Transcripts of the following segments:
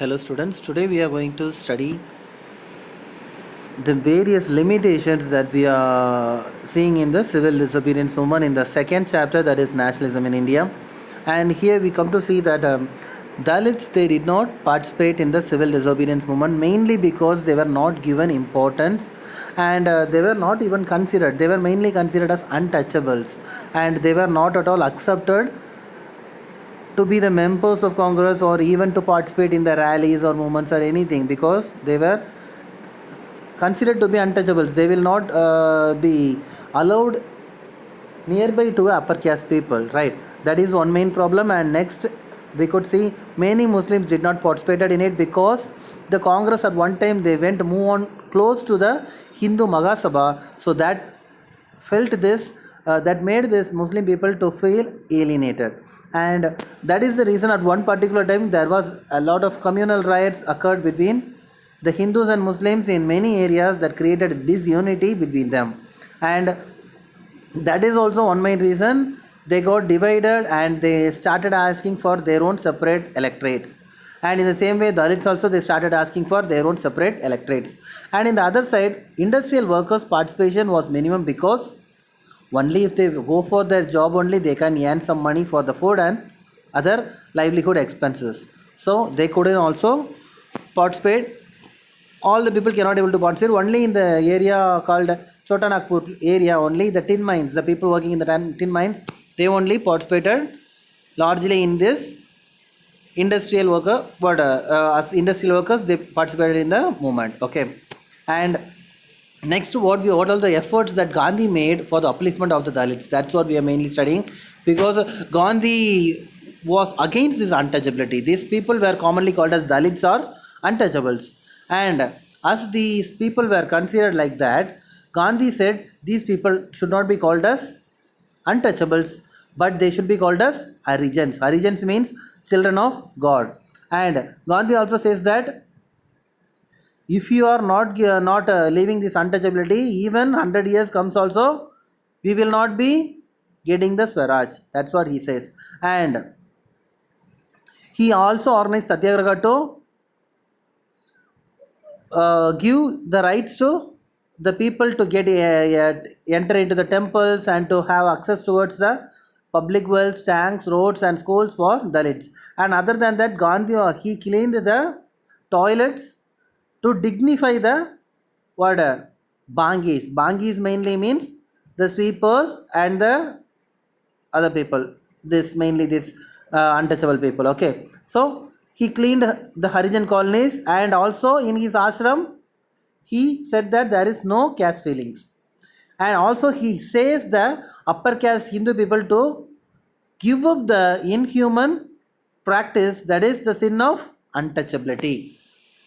Hello students, today we are going to study the various limitations that we are seeing in the civil disobedience movement in the second chapter, that is nationalism in India. And here we come to see that Dalits, they did not participate in the civil disobedience movement mainly because they were not given importance, and they were not even considered. They were mainly considered as untouchables, and they were not at all accepted to be the members of Congress or even to participate in the rallies or movements or anything, because they were considered to be untouchables. They will not be allowed nearby to upper caste people, right? That is one main problem. And next, we could see many Muslims did not participate in it because the Congress at one time they went move on close to the Hindu Magasabha, so that felt this that made this Muslim people to feel alienated. And that is the reason at one particular time there was a lot of communal riots occurred between the Hindus and Muslims in many areas, that created disunity between them. And that is also one main reason they got divided and they started asking for their own separate electorates. And in the same way, Dalits also, they started asking for their own separate electorates. And in the other side, industrial workers' participation was minimum because only if they go for their job only they can earn some money for the food and other livelihood expenses. So they couldn't also participate. All the people cannot able to participate. Only in the area called Chotanagpur area, only the tin mines, the people working in the tin mines, they only participated largely in this industrial worker. But as industrial workers, they participated in the movement. Okay, and next, what all the efforts that Gandhi made for the upliftment of the Dalits. That's what we are mainly studying, because Gandhi was against this untouchability. These people were commonly called as Dalits or untouchables. And as these people were considered like that, Gandhi said these people should not be called as untouchables, but they should be called as Harijans. Harijans means children of God. And Gandhi also says that if you are not leaving this untouchability, even 100 years comes also, we will not be getting the Swaraj. That's what he says. And he also organized Satyagraha to give the rights to the people to get enter into the temples and to have access towards the public wells, tanks, roads and schools for Dalits. And other than that, Gandhi, he cleaned the toilets to dignify the what bangis. Bangis mainly means the sweepers and the other people. This mainly this untouchable people. Okay, so he cleaned the Harijan colonies, and also in his ashram he said that there is no caste feelings, and also he says the upper caste Hindu people to give up the inhuman practice, that is the sin of untouchability.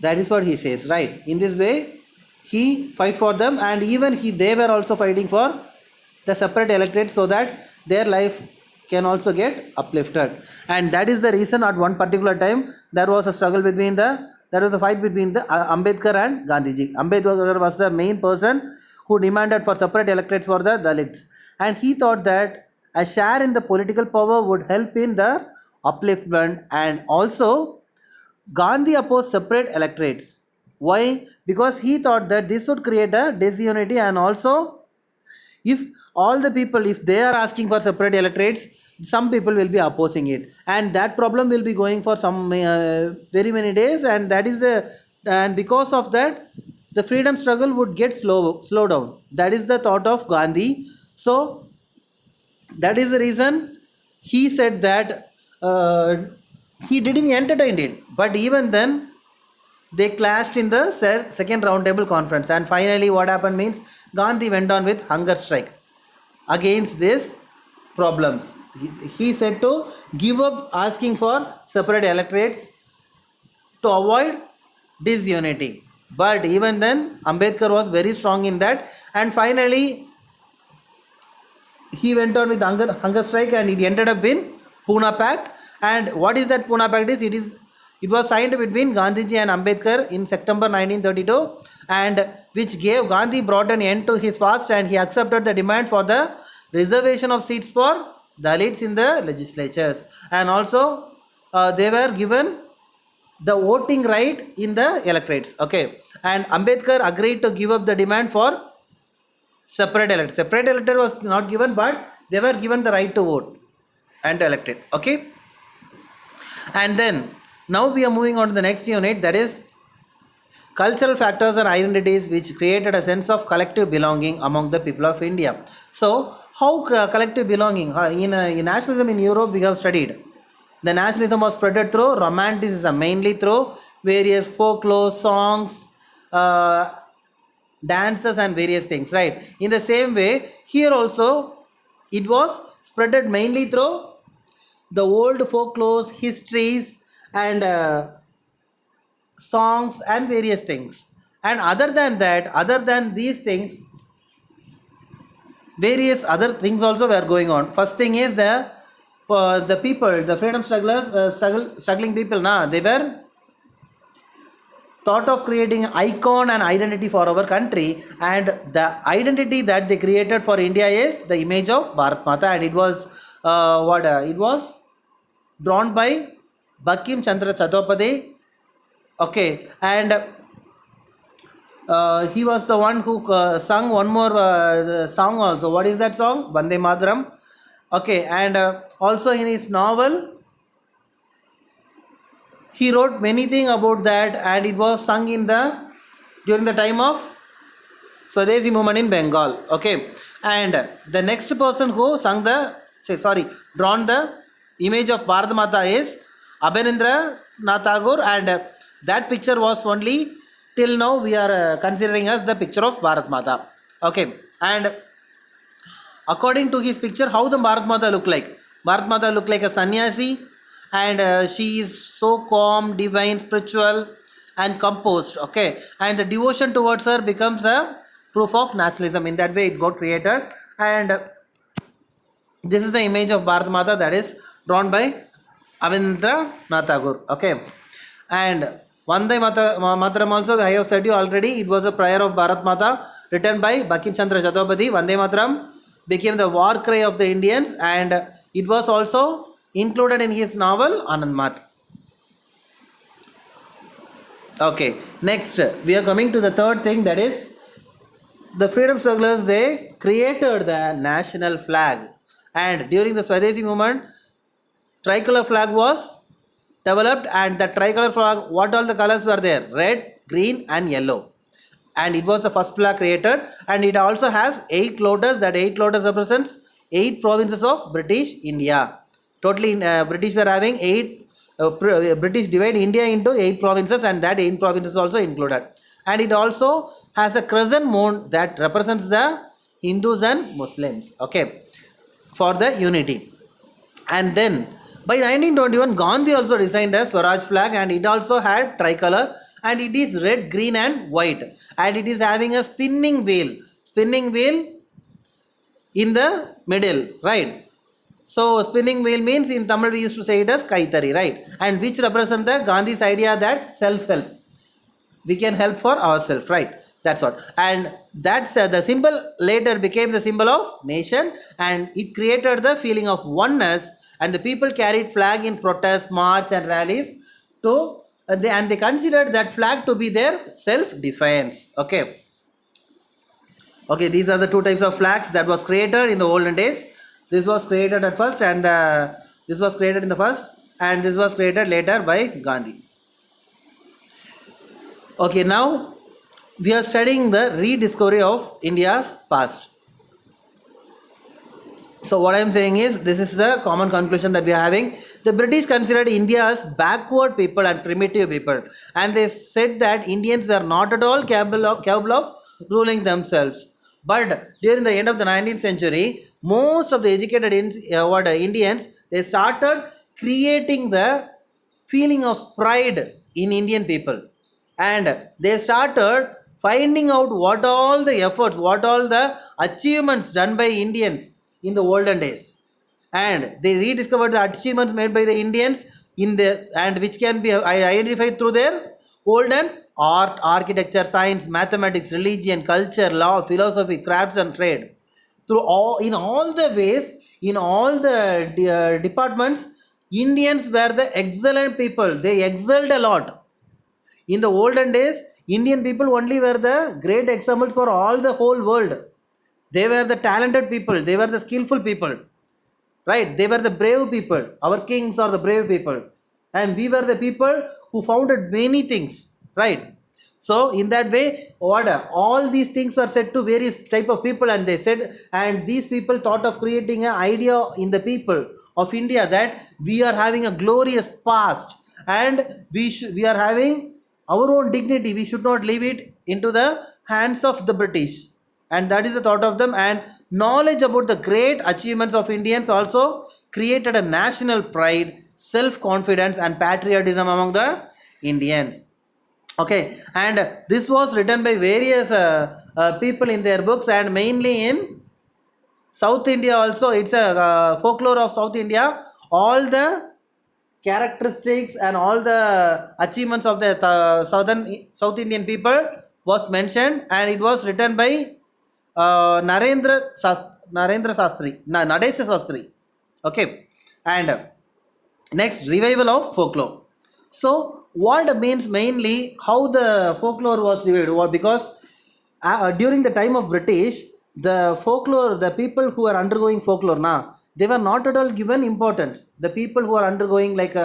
That is what he says, right? In this way, he fight for them, and even they were also fighting for the separate electorate so that their life can also get uplifted. And that is the reason at one particular time there was a struggle between there was a fight between the Ambedkar and Gandhiji. Ambedkar was the main person who demanded for separate electorates for the Dalits, and he thought that a share in the political power would help in the upliftment. And also Gandhi opposed separate electorates. Why? Because he thought that this would create a disunity, and also if all the people, if they are asking for separate electorates, some people will be opposing it, and that problem will be going for some very many days, and that is and because of that the freedom struggle would get slow down. That is the thought of Gandhi. So that is the reason he said that he didn't entertain it, but even then they clashed in the second roundtable conference. And finally what happened means Gandhi went on with hunger strike against these problems. He said to give up asking for separate electorates to avoid disunity. But even then Ambedkar was very strong in that, and finally he went on with hunger strike, and it ended up in Pune Pact. And what is that Pune Pact? It was signed between Gandhiji and Ambedkar in September 1932, and which gave Gandhi brought an end to his fast, and he accepted the demand for the reservation of seats for Dalits in the legislatures. And also they were given the voting right in the electorates. Okay, and Ambedkar agreed to give up the demand for separate electorate. Separate electorate was not given, but they were given the right to vote and elected. Okay, and then now we are moving on to the next unit, that is cultural factors and identities which created a sense of collective belonging among the people of India. So, how collective belonging? In nationalism in Europe, we have studied. The nationalism was spread through romanticism, mainly through various folklore, songs, uh, dances, and various things, right? In the same way, here also, it was spreaded mainly through the old folklores, histories, and songs and various things. And other than that, other than these things, various other things also were going on. First thing is the people, the freedom strugglers, struggling people, they were thought of creating icon and identity for our country, and the identity that they created for India is the image of Bharat Mata, and it was it was drawn by Bankim Chandra Chattopadhyay. Okay, and he was the one who sung one more song also. What is that song? Vande Mataram. Okay, and also in his novel, he wrote many things about that, and it was sung in the during the time of Swadeshi movement in Bengal. Okay, and the next person who sung drawn the image of Bharat Mata is Abhinendra Nath Tagore, and that picture was only till now we are considering as the picture of Bharat Mata. Okay, and according to his picture, how the Bharat Mata look like? Bharat Mata look like a sannyasi, and she is so calm, divine, spiritual, and composed. Okay, and the devotion towards her becomes a proof of nationalism. In that way, it got created, and this is the image of Bharat Mata that is drawn by Avindra Nath Tagore. Okay, and Vande Mataram also, I have said you already, it was a prayer of Bharat Mata written by Bankim Chandra Chattopadhyay. Vande Mataram became the war cry of the Indians, and it was also included in his novel Anand Math. Okay, next we are coming to the third thing, that is the freedom strugglers, they created the national flag, and during the Swadeshi movement, tricolor flag was developed, and the tricolor flag, what all the colors were there? Red, green, and yellow. And it was the first flag created, and it also has 8 lotus. That 8 lotus represents 8 provinces of British India. Totally, British were having 8. British divide India into 8 provinces, and that 8 provinces also included. And it also has a crescent moon that represents the Hindus and Muslims. Okay, for the unity. And then by 1921, Gandhi also designed a Swaraj flag, and it also had tricolor, and it is red, green, and white, and it is having a spinning wheel in the middle, right? So spinning wheel means in Tamil we used to say it as kaitari, right? And which represent the Gandhi's idea that self-help, we can help for ourselves, right? That's what. And that's the symbol later became the symbol of nation, and it created the feeling of oneness, and the people carried flag in protest, march, and rallies to they considered that flag to be their self-defense. Okay, these are the 2 types of flags that was created in the olden days. This was created at first, and this was created in the first, and this was created later by Gandhi. Okay, now we are studying the rediscovery of India's past. So what I am saying is, this is the common conclusion that we are having. The British considered India as backward people and primitive people, and they said that Indians were not at all capable of ruling themselves. But during the end of the 19th century, most of the educated Indians, they started creating the feeling of pride in Indian people, and they started finding out what all the efforts, what all the achievements done by Indians in the olden days, and they rediscovered the achievements made by the Indians in the, and which can be identified through their olden art, architecture, science, mathematics, religion, culture, law, philosophy, crafts, and trade. Through all, in all the ways, in all the departments, Indians were the excellent people. They excelled a lot. In the olden days, Indian people only were the great examples for all the whole world. They were the talented people. They were the skillful people. Right? They were the brave people. Our kings are the brave people. And we were the people who founded many things. Right? So in that way, order. All these things are said to various type of people, and they said, and these people thought of creating an idea in the people of India that we are having a glorious past, and we are having our own dignity. We should not leave it into the hands of the British, and that is the thought of them. And knowledge about the great achievements of Indians also created a national pride, self confidence, and patriotism among the Indians. Okay, and this was written by various people in their books, and mainly in South India also. It's a folklore of South India. All the characteristics and all the achievements of the South Indian people was mentioned, and it was written by Narendra Sastri, Nadesha Sastri. Okay, and next, revival of folklore. So, what means mainly how the folklore was revived? Because during the time of British, the folklore, the people who are undergoing folklore now, they were not at all given importance. The people who are undergoing like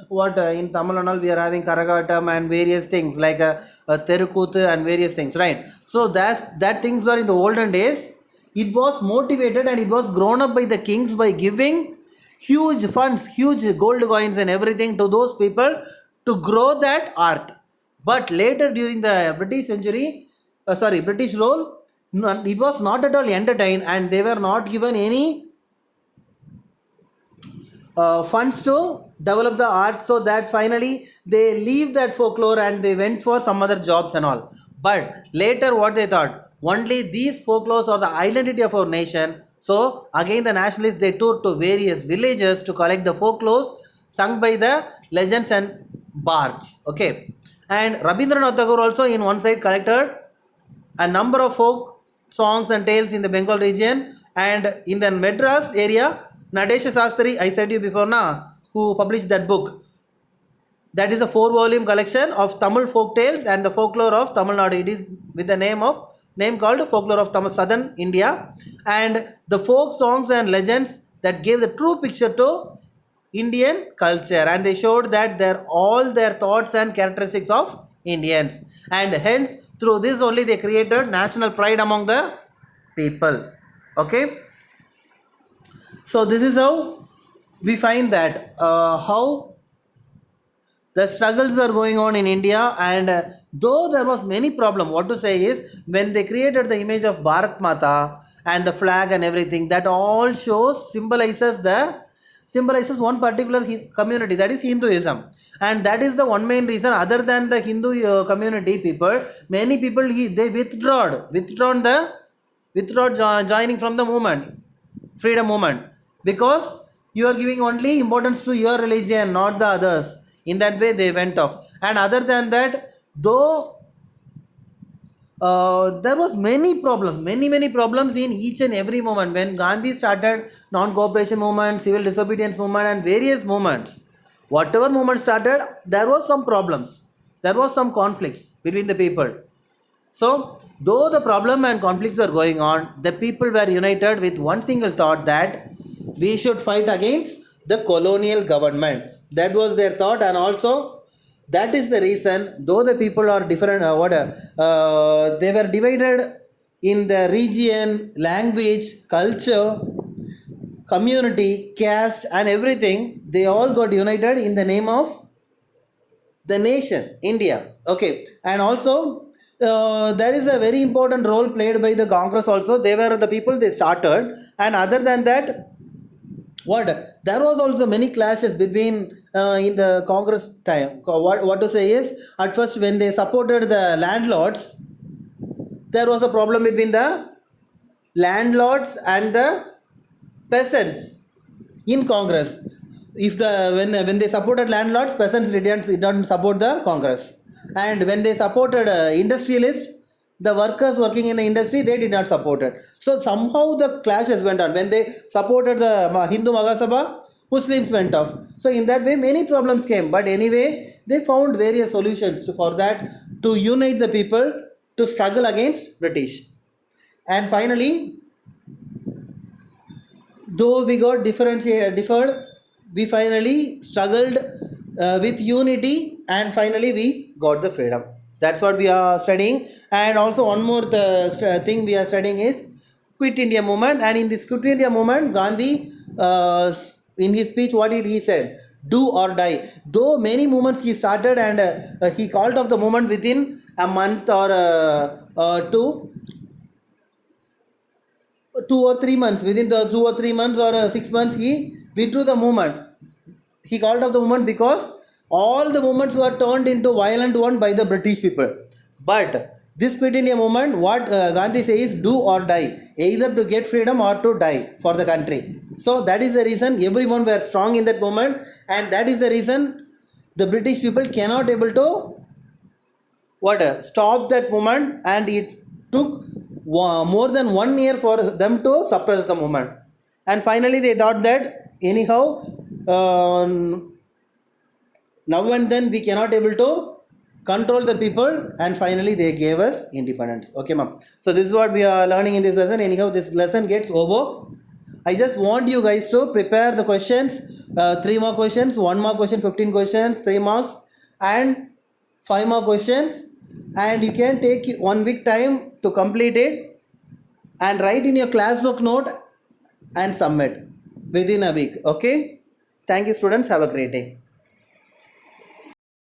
what in Tamil Nadu we are having Karagatam and various things like Terukuthu and various things, right? So that things were in the olden days. It was motivated and it was grown up by the kings by giving huge funds, huge gold coins and everything to those people to grow that art. But later during the British rule, it was not at all entertained, and they were not given any funds to develop the art, so that finally they leave that folklore and they went for some other jobs and all. But later what they thought, only these folklores are the identity of our nation. So again the nationalists, they toured to various villages to collect the folklores sung by the legends and bards. Okay, and Rabindranath Tagore also in one side collected a number of folk songs and tales in the Bengal region, and in the Madras area, Nadesha Sastri, I said you before now, who published that book. That is a 4-volume collection of Tamil folk tales and the folklore of Tamil Nadu. It is with the name called Folklore of Tamil Southern India, and the folk songs and legends that gave the true picture to Indian culture, and they showed that all their thoughts and characteristics of Indians, and hence through this only they created national pride among the people. Okay, so this is how we find that how the struggles are going on in India, and though there was many problem, what to say is when they created the image of Bharat Mata and the flag and everything, that all symbolizes one particular community, that is Hinduism, and that is the one main reason. Other than the Hindu community people, many people they withdrawn joining from the movement, freedom movement, because you are giving only importance to your religion, not the others. In that way they went off. And other than that, though there was many problems in each and every movement. When Gandhi started non-cooperation movement, civil disobedience movement, and various movements, whatever movement started, there was some problems, there was some conflicts between the people. So though the problem and conflicts were going on, the people were united with one single thought, that we should fight against the colonial government. That was their thought, and also that is the reason, though the people are different, they were divided in the region, language, culture, community, caste, and everything. They all got united in the name of the nation, India. Okay, and also there is a very important role played by the Congress also. They were the people they started, and other than that, there was also many clashes between in the Congress time. What to say is, at first when they supported the landlords, there was a problem between the landlords and the peasants in Congress. If when they supported landlords, peasants didn't support the Congress, and when they supported industrialists, the workers working in the industry, they did not support it. So somehow the clashes went on. When they supported the Hindu Mahasabha, Muslims went off. So in that way many problems came, but anyway they found various solutions for that, to unite the people to struggle against British. And finally, though we got differed, we finally struggled with unity, and finally we got the freedom. That's what we are studying. And also one more thing we are studying is Quit India movement. And in this Quit India movement, Gandhi, in his speech, what did he said? Do or die. Though many movements he started, and he called off the movement within a month or two, 2 or 3 months. Within the 2 or 3 months or 6 months, he withdrew the movement. He called off the movement because all the movements were turned into violent one by the British people. But this Quit India movement, what Gandhi says, do or die, either to get freedom or to die for the country. So that is the reason everyone were strong in that movement, and that is the reason the British people cannot able to stop that movement, and it took more than 1 year for them to suppress the movement. And finally they thought that anyhow, now and then we cannot able to control the people, and finally they gave us independence. Okay, ma'am. So this is what we are learning in this lesson. Anyhow, this lesson gets over. I just want you guys to prepare the questions, 3 more questions, 1 more question, 15 questions, 3 marks, and 5 more questions, and you can take 1 week time to complete it and write in your classwork note and submit within a week. Okay, thank you students, have a great day.